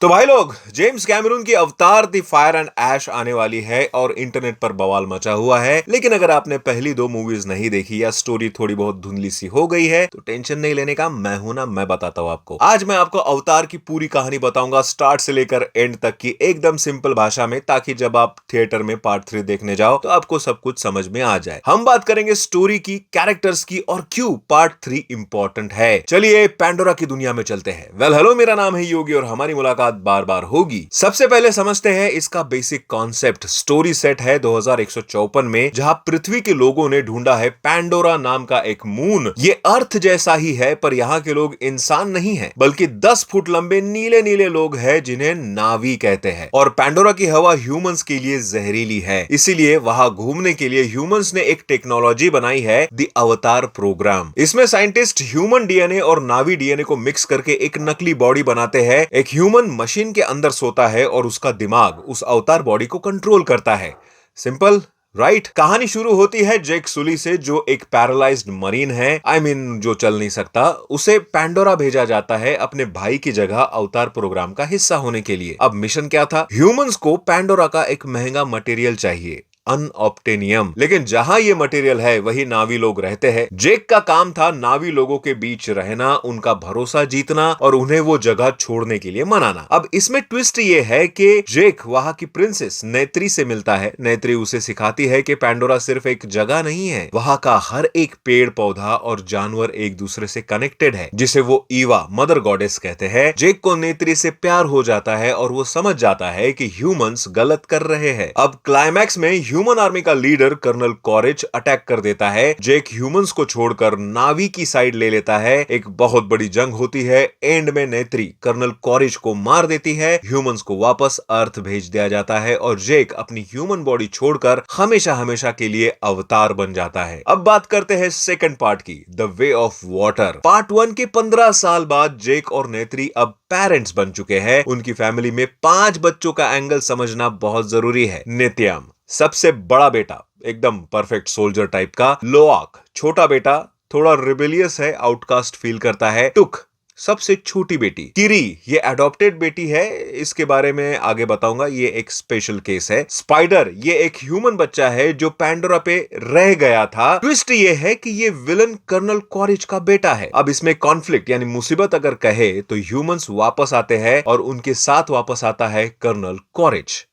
तो भाई लोग, जेम्स कैमरून की अवतार द फायर एंड ऐश आने वाली है और इंटरनेट पर बवाल मचा हुआ है। लेकिन अगर आपने पहली दो मूवीज नहीं देखी या स्टोरी थोड़ी बहुत धुंधली सी हो गई है तो टेंशन नहीं लेने का, मैं हूं ना, मैं बताता हूं आपको। आज मैं आपको अवतार की पूरी कहानी बताऊंगा, स्टार्ट से लेकर एंड तक की, एकदम सिंपल भाषा में, ताकि जब आप थिएटर में पार्ट 3 देखने जाओ तो आपको सब कुछ समझ में आ जाए। हम बात करेंगे स्टोरी की, कैरेक्टर्स की और क्यों पार्ट 3 इंपॉर्टेंट है। चलिए पेंडोरा की दुनिया में चलते हैं। वेल हेलो, मेरा नाम है योगी और हमारी मुलाकात बार बार होगी। सबसे पहले समझते हैं इसका बेसिक कॉन्सेप्ट। स्टोरी सेट है 2154 में, जहां पृथ्वी के लोगों ने ढूंढा है पैंडोरा नाम का एक मून। ये अर्थ जैसा ही है, पर यहाँ के लोग इंसान नहीं है, बल्कि 10 फुट लंबे नीले नीले लोग हैं जिन्हें नावी कहते हैं। और पैंडोरा की हवा ह्यूमंस के लिए जहरीली है, इसीलिए वहां घूमने के लिए ह्यूमंस ने एक टेक्नोलॉजी बनाई है, द अवतार प्रोग्राम। इसमें साइंटिस्ट ह्यूमन डीएनए और नावी डीएनए को मिक्स करके एक नकली बॉडी बनाते हैं। एक ह्यूमन मशीन के अंदर सोता है और उसका दिमाग उस अवतार बॉडी को कंट्रोल करता है। Simple right. कहानी शुरू होती है जेक सुली से, जो एक पैरालाइज्ड मरीन है, जो चल नहीं सकता। उसे पैंडोरा भेजा जाता है अपने भाई की जगह अवतार प्रोग्राम का हिस्सा होने के लिए। अब मिशन क्या था? ह्यूमंस को पैंडोरा का एक महंगा मटेरियल चाहिए, अनऑब्टेनियम। लेकिन जहां ये मटेरियल है वही नावी लोग रहते हैं। जेक का काम था नावी लोगों के बीच रहना, उनका भरोसा जीतना और उन्हें वो जगह छोड़ने के लिए मनाना। अब इसमें ट्विस्ट ये है कि जेक वहां की प्रिंसेस नेत्री से मिलता है। नेत्री उसे सिखाती है कि पैंडोरा सिर्फ एक जगह नहीं है, वहां का हर एक पेड़ पौधा और जानवर एक दूसरे से कनेक्टेड है, जिसे वो ईवा, मदर गॉडेस कहते हैं। जेक को नेत्री से प्यार हो जाता है और वो समझ जाता है कि ह्यूमंस गलत कर रहे हैं। अब क्लाइमैक्स में ह्यूमन आर्मी का लीडर कर्नल कॉरेज अटैक कर देता है। जेक ह्यूमंस को छोड़कर नावी की साइड ले लेता है। एक बहुत बड़ी जंग होती है। एंड में नेत्री कर्नल कॉरेज को मार देती है। ह्यूमंस को वापस अर्थ भेज दिया जाता है और जेक अपनी ह्यूमन बॉडी छोड़कर हमेशा हमेशा के लिए अवतार बन जाता है। अब बात करते हैं सेकंड पार्ट की, the way of water. Part 1 के 15 साल बाद जेक और नेत्री अब पेरेंट्स बन चुके हैं। उनकी फैमिली में 5 बच्चों का एंगल समझना बहुत जरूरी है। नित्यम सबसे बड़ा बेटा, एकदम परफेक्ट सोल्जर टाइप का। लोआक छोटा बेटा, थोड़ा रिबेलियस है, आउटकास्ट फील करता है। टुक सबसे छोटी बेटी। किरी ये अडॉप्टेड बेटी है, इसके बारे में आगे बताऊंगा, ये एक स्पेशल केस है। स्पाइडर ये एक ह्यूमन बच्चा है जो पैंडोरा पे रह गया था। ट्विस्ट ये है कि ये विलन कर्नल कॉरेज का बेटा है। अब इसमें कॉन्फ्लिक्ट यानी मुसीबत अगर कहे तो ह्यूमंस वापस आते हैं और उनके साथ वापस आता है कर्नल कॉरेज।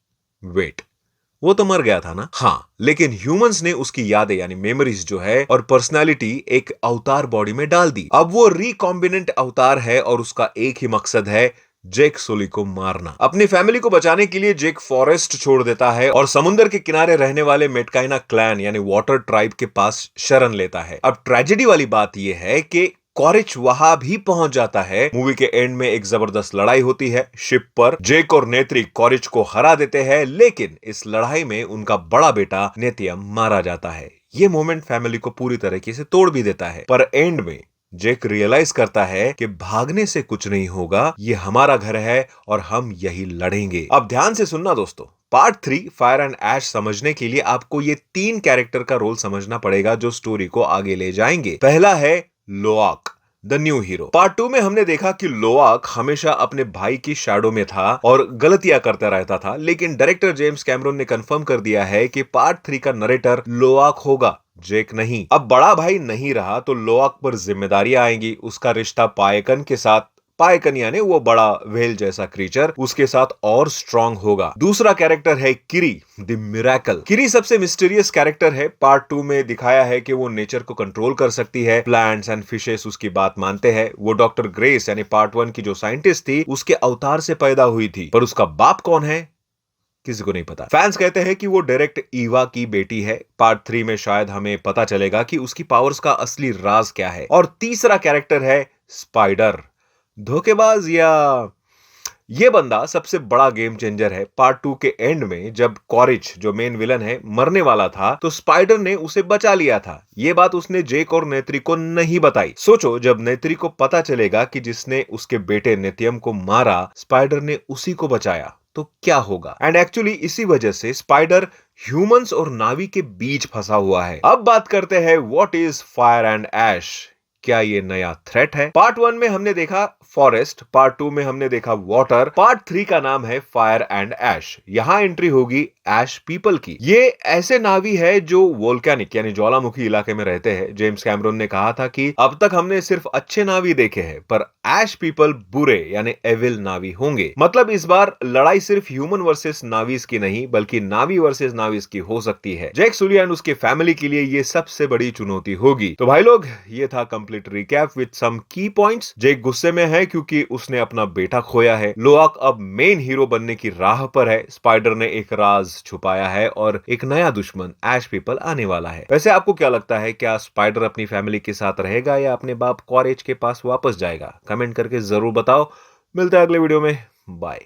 वेट, वो तो मर गया था ना? हाँ, लेकिन ह्यूमंस ने उसकी यादें यानी मेमोरीज जो है और पर्सनालिटी एक अवतार बॉडी में डाल दी। अब वो रिकॉम्बिनेंट अवतार है और उसका एक ही मकसद है, जेक सुली को मारना। अपनी फैमिली को बचाने के लिए जेक फॉरेस्ट छोड़ देता है और समुद्र के किनारे रहने वाले मेटकाइना क्लैन यानी वाटर ट्राइब के पास शरण लेता है। अब ट्रेजेडी वाली बात यह है कि कॉरेज वहां भी पहुंच जाता है। मूवी के एंड में एक जबरदस्त लड़ाई होती है शिप पर। जेक और नेत्री कॉरेज को हरा देते हैं, लेकिन इस लड़ाई में उनका बड़ा बेटा नेतियम मारा जाता है। ये मोमेंट फैमिली को पूरी तरीके से तोड़ भी देता है। पर एंड में जेक रियलाइज करता है कि भागने से कुछ नहीं होगा, ये हमारा घर है और हम यही लड़ेंगे। अब ध्यान से सुनना दोस्तों, पार्ट 3 फायर एंड ऐश समझने के लिए आपको ये 3 कैरेक्टर का रोल समझना पड़ेगा जो स्टोरी को आगे ले जाएंगे। पहला है लोआक, द न्यू हीरो। पार्ट 2 में हमने देखा कि लोआक हमेशा अपने भाई की शैडो में था और गलतियां करता रहता था, लेकिन डायरेक्टर जेम्स कैमरून ने कंफर्म कर दिया है कि पार्ट 3 का नरेटर लोआक होगा, जेक नहीं। अब बड़ा भाई नहीं रहा तो लोआक पर जिम्मेदारियां आएंगी। उसका रिश्ता पायकन के साथ, पायकन यानी वो बड़ा व्हेल जैसा क्रीचर, उसके साथ और स्ट्रांग होगा। दूसरा कैरेक्टर है किरी, द मिरेकल। किरी सबसे मिस्टीरियस कैरेक्टर है। पार्ट 2 में दिखाया है कि वो नेचर को कंट्रोल कर सकती है। प्लांट्स एंड फिशेस उसकी बात मानते हैं। वो डॉक्टर ग्रेस यानी पार्ट 1 की जो साइंटिस्ट थी, उसके अवतार से पैदा हुई थी। पर उसका बाप कौन है किसी को नहीं पता। फैंस कहते हैं कि वो डायरेक्ट ईवा की बेटी है। पार्ट 3 में शायद हमें पता चलेगा कि उसकी पावर्स का असली राज क्या है। और तीसरा कैरेक्टर है स्पाइडर, धोखेबाज, या ये बंदा सबसे बड़ा गेम चेंजर है। पार्ट 2 के एंड में जब कॉरेज जो मेन विलन है मरने वाला था तो स्पाइडर ने उसे बचा लिया था। ये बात उसने जेक और नेत्री को नहीं बताई। सोचो, जब नेत्री को पता चलेगा कि जिसने उसके बेटे नेतियम को मारा स्पाइडर ने उसी को बचाया तो क्या होगा? एंड एक्चुअली इसी वजह से स्पाइडर ह्यूमंस और नावी के बीच फंसा हुआ है। अब बात करते हैं व्हाट इज फायर एंड ऐश। क्या ये नया थ्रेट है? पार्ट 1 में हमने देखा फॉरेस्ट, पार्ट 2 में हमने देखा वाटर, पार्ट 3 का नाम है फायर एंड ऐश। यहाँ एंट्री होगी ऐश पीपल की। ये ऐसे नावी है जो वोल्केनिक यानी ज्वालामुखी इलाके में रहते हैं। जेम्स कैमरून ने कहा था कि अब तक हमने सिर्फ अच्छे नावी देखे हैं, पर ऐश पीपल बुरे यानी एविल नावी होंगे। मतलब इस बार लड़ाई सिर्फ ह्यूमन वर्सेस नावीज की नहीं, बल्कि नावी वर्सेस नावीज की हो सकती है। जैक सुली एंड उसके फैमिली के लिए ये सबसे बड़ी चुनौती होगी। तो भाई लोग, ये था कंप्लीट रिकैप विद सम की पॉइंट्स। जेक गुस्से में है क्योंकि उसने अपना बेटा खोया है। लोआक अब मेन हीरो बनने की राह पर है। स्पाइडर ने एक राज छुपाया है और एक नया दुश्मन ऐश पीपल आने वाला है। वैसे आपको क्या लगता है, क्या स्पाइडर अपनी फैमिली के साथ रहेगा या अपने बाप कॉरेज के पास वापस जाएगा? कमेंट करके जरूर बताओ। मिलते हैं अगले वीडियो में। बाय।